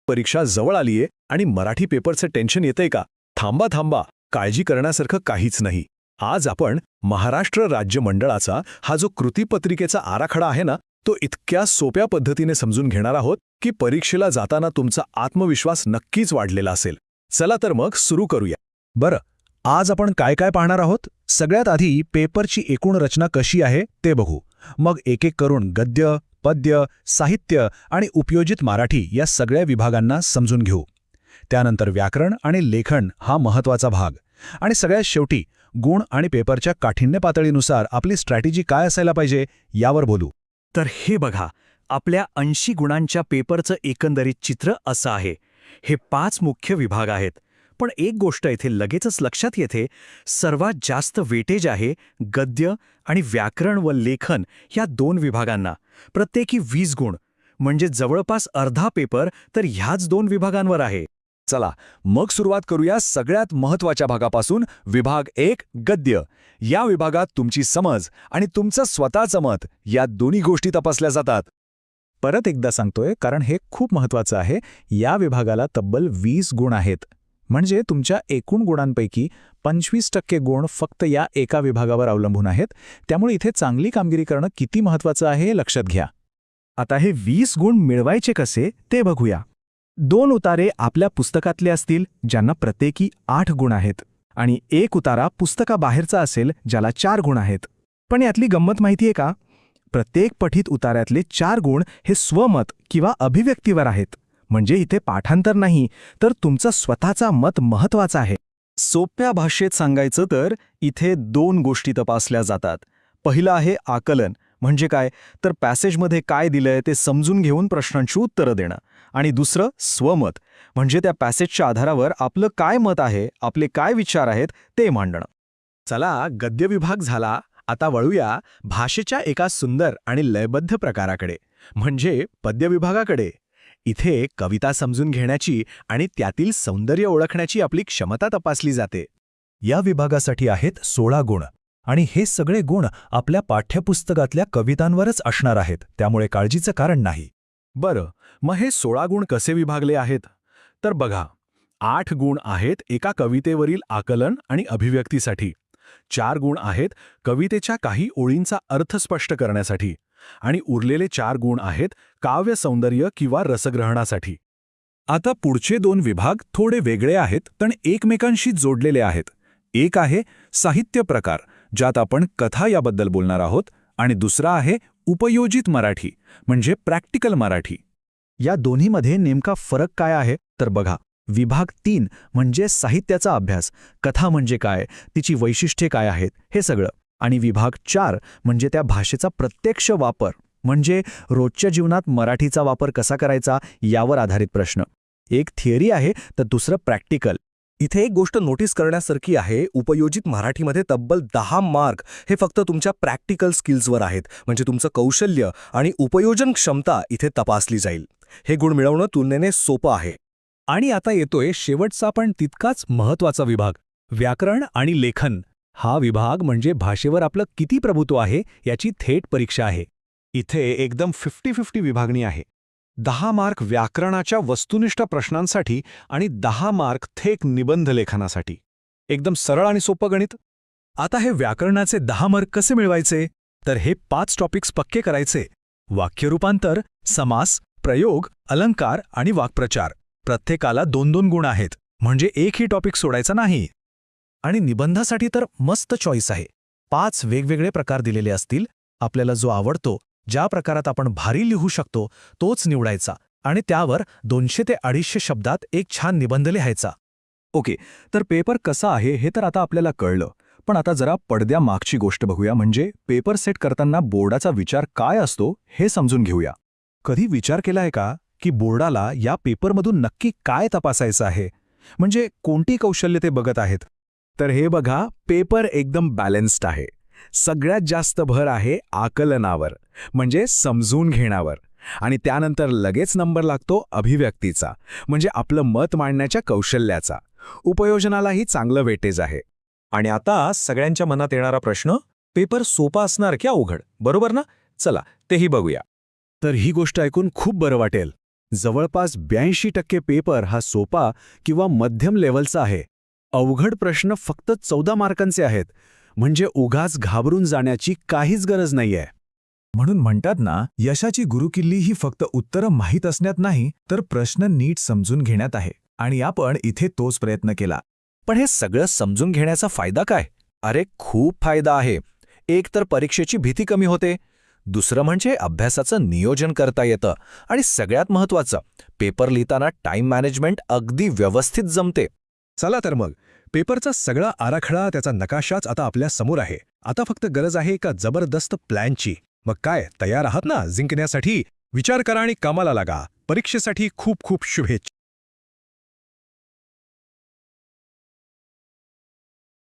परीक्षा जवळ आलीये आणि मराठी पेपरचं टेन्शन येतंय का? थांबा थांबा, काळजी करण्यासारखं काहीच नाही. आज आपण महाराष्ट्र राज्य मंडळाचा हा जो कृतीपत्रिकेचा आराखडा आहे ना, तो इतक्या सोप्या पद्धतीने समजून घेणार आहोत की परीक्षेला जाताना तुमचा आत्मविश्वास नक्कीच वाढलेला असेल. चला तर मग सुरू करूया. बरं, आज आपण काय काय पाहणार आहोत? सगळ्यात आधी पेपरची एकूण रचना कशी आहे ते बघू. मग एक एक करून गद्य, पद्य, साहित्य आणि उपयोजित मराठी या सगळ्या विभागांना समजून घेऊ. त्यानंतर व्याकरण आणि लेखन हा महत्त्वाचा भाग. आणि सगळ्यात शेवटी गुण आणि पेपरच्या काठिण्य पातळीनुसार आपली स्ट्रॅटेजी काय असायला पाहिजे यावर बोलू. तर हे बघा, आपल्या 80 गुणांच्या पेपरचं एकंदरीत चित्र असं आहे. हे 5 मुख्य विभाग आहेत. पण एक गोष्ट इथे लगेचच लक्षात येते, सर्वात जास्त वेटेज आहे गद्य आणि व्याकरण व लेखन या 2 विभागांना. प्रत्येकी 20 गुण, म्हणजे जवळपास अर्धा पेपर तर ह्याच 2 विभागांवर आहे. चला मग सुरुवात करूया सगळ्यात महत्त्वाच्या भागापासून. विभाग 1 गद्य. या विभागात तुमची समज आणि तुमचं स्वतःचं मत या दोन्ही गोष्टी तपासल्या जातात. परत एकदा सांगतोय कारण हे खूप महत्त्वाचं आहे. या विभागाला तब्बल 20 गुण आहेत. म्हणजे तुमच्या एकूण गुणांपैकी 25% गुण फक्त या एका विभागावर अवलंबून आहेत. त्यामुळे इथे चांगली कामगिरी करणं किती महत्त्वाचं आहे हे लक्षात घ्या. आता हे 20 गुण मिळवायचे कसे ते बघूया. 2 उतारे आपल्या पुस्तकातले असतील ज्यांना प्रत्येकी 8 गुण आहेत, आणि 1 उतारा पुस्तकाबाहेरचा असेल ज्याला 4 गुण आहेत. पण यातली गंमत माहितीये का? प्रत्येक पठित उतार्यातले 4 गुण हे स्वमत किंवा अभिव्यक्तीवर आहेत. म्हणजे इथे पाठांतर नाही, तर तुमचं स्वतःचा मत महत्त्वाचा आहे. सोप्या भाषेत सांगायचं तर इथे 2 गोष्टी तपासल्या जातात. पहिलं आहे आकलन. म्हणजे काय? तर पॅसेजमध्ये काय दिलंय ते समजून घेऊन प्रश्नांची उत्तरं देणं. आणि दुसरं स्वमत. म्हणजे त्या पॅसेजच्या आधारावर आपलं काय मत आहे, आपले काय विचार आहेत ते मांडणं. चला, गद्य विभाग झाला. आता वळूया भाषेच्या एका सुंदर आणि लयबद्ध प्रकाराकडे, म्हणजे पद्य विभागाकडे. इथे कविता समजून घेण्याची आणि त्यातील सौंदर्य ओळखण्याची आपली क्षमता तपासली जाते. या विभागासाठी आहेत 16 गुण. आणि हे सगळे गुण आपल्या पाठ्यपुस्तकातल्या कवितांवरच असणार आहेत. त्यामुळे काळजीचं कारण नाही. बरं, मग हे 16 गुण कसे विभागले आहेत? तर बघा, 8 गुण आहेत एका कवितेवरील आकलन आणि अभिव्यक्तीसाठी. 4 गुण आहेत कवितेच्या काही ओळींचा अर्थ स्पष्ट करण्यासाठी. आणि उरलेले 4 गुण आहेत काव्य सौंदर्य किंवा रसग्रहणासाठी. आता पुढचे 2 विभाग थोडे वेगळे आहेत पण एकमेकांशी जोडलेले आहेत. एक आहे साहित्य प्रकार, ज्यात आपण कथा याबद्दल बोलणार आहोत. आणि दुसरा आहे उपयोजित मराठी, म्हणजे प्रॅक्टिकल मराठी. या दोन्हीमध्ये नेमका फरक काय आहे तर बघा. विभाग 3 म्हणजे साहित्याचा अभ्यास. कथा म्हणजे काय, तिची वैशिष्ट्ये काय आहेत, हे सगळं. आणि विभाग 4 म्हणजे त्या भाषेचा प्रत्यक्ष वापर, म्हणजे रोजच्या जीवनात मराठीचा वापर कसा करायचा यावर आधारित प्रश्न. एक थिअरी आहे तर दुसरं प्रॅक्टिकल. इथे एक गोष्ट नोटीस करण्यासारखी आहे. उपयोजित मराठीमध्ये तब्बल 10 मार्क हे फक्त तुमच्या प्रॅक्टिकल स्किल्सवर आहेत. म्हणजे तुमचं कौशल्य आणि उपयोजन क्षमता इथे तपासली जाईल. हे गुण मिळवणं तुलनेने सोपं आहे. आणि आता येतोय शेवटचा पण तितकाच महत्त्वाचा विभाग, व्याकरण आणि लेखन. हा विभाग म्हणजे भाषेवर आपलं किती प्रभुत्व आहे याची थेट परीक्षा आहे. इथे एकदम 50-50 विभागणी आहे. 10 मार्क व्याकरणाच्या वस्तुनिष्ठ प्रश्नांसाठी आणि 10 मार्क थेट निबंध लेखनासाठी. एकदम सरळ आणि सोपं गणित. आता हे व्याकरणाचे 10 मार्क कसे मिळवायचे? तर हे 5 टॉपिक्स पक्के करायचे. वाक्यरूपांतर, समास, प्रयोग, अलंकार आणि वाक्प्रचार. प्रत्येकाला 2-2 गुण आहेत. म्हणजे एकही टॉपिक सोडायचा नाही. आणि निबंधासाठी तर मस्त चॉईस आहे. 5 वेगवेगळे प्रकार दिलेले असतील. आपल्याला जो आवडतो, ज्या प्रकारात आपण भारी लिहू शकतो तोच निवडायचा आणि त्यावर 200 ते 250 शब्दात एक छान निबंध लिहायचा. ओके, तर पेपर कसा आहे हे तर आता आपल्याला कळलं. पण आता जरा पडद्यामागची गोष्ट बघूया. म्हणजे पेपर सेट करताना बोर्डाचा विचार काय असतो हे समजून घेऊया. कधी विचार केलाय का की बोर्डाला या पेपरमधून नक्की काय तपासायचं आहे? म्हणजे कोणती कौशल्य ते बघत आहेत? तर हे बघा, पेपर एकदम बॅलन्स्ड आहे. सगळ्यात जास्त भर आहे आकलनावर, म्हणजे समजून घेण्यावर. आणि त्यानंतर लगेच नंबर लागतो अभिव्यक्तीचा, म्हणजे आपलं मत मांडण्याच्या कौशल्याचा. उपयोजनालाही चांगलं वेटेज आहे. आणि आता सगळ्यांच्या मनात येणारा प्रश्न, पेपर सोपा असणार की अवघड, बरोबर ना? चला तेही बघूया. तर ही गोष्ट ऐकून खूप बरं वाटेल. जवळपास 82% पेपर हा सोपा किंवा मध्यम लेव्हलचा आहे. अवघड प्रश्न फक्त 14 मार्कांचे आहेत, म्हणजे उगाच घाबरून जाण्याची काहीच गरज नाहीये. म्हणून म्हणतात ना, यशाची गुरुकिल्ली ही फक्त उत्तरं माहीत असण्यात नाही, तर प्रश्न नीट समजून घेण्यात आहे. आणि आपण इथे तोच प्रयत्न केला. पण हे सगळं समजून घेण्याचा फायदा काय? अरे खूप फायदा आहे. एक तर परीक्षेची भीती कमी होते, दुसरं म्हणजे अभ्यासाचं नियोजन करता येतं, आणि सगळ्यात महत्त्वाचं, पेपर लिहिताना टाईम मॅनेजमेंट अगदी व्यवस्थित जमते. चला तर मग, पेपरचा सगळा आराखडा, त्याचा नकाशाच आता आपल्या समोर आहे. आता फक्त गरज आहे एका जबरदस्त प्लॅनची. मग काय, तयार आहात ना जिंकण्यासाठी? विचार करा आणि कामाला लागा. परीक्षेसाठी खूप खूप शुभेच्छा.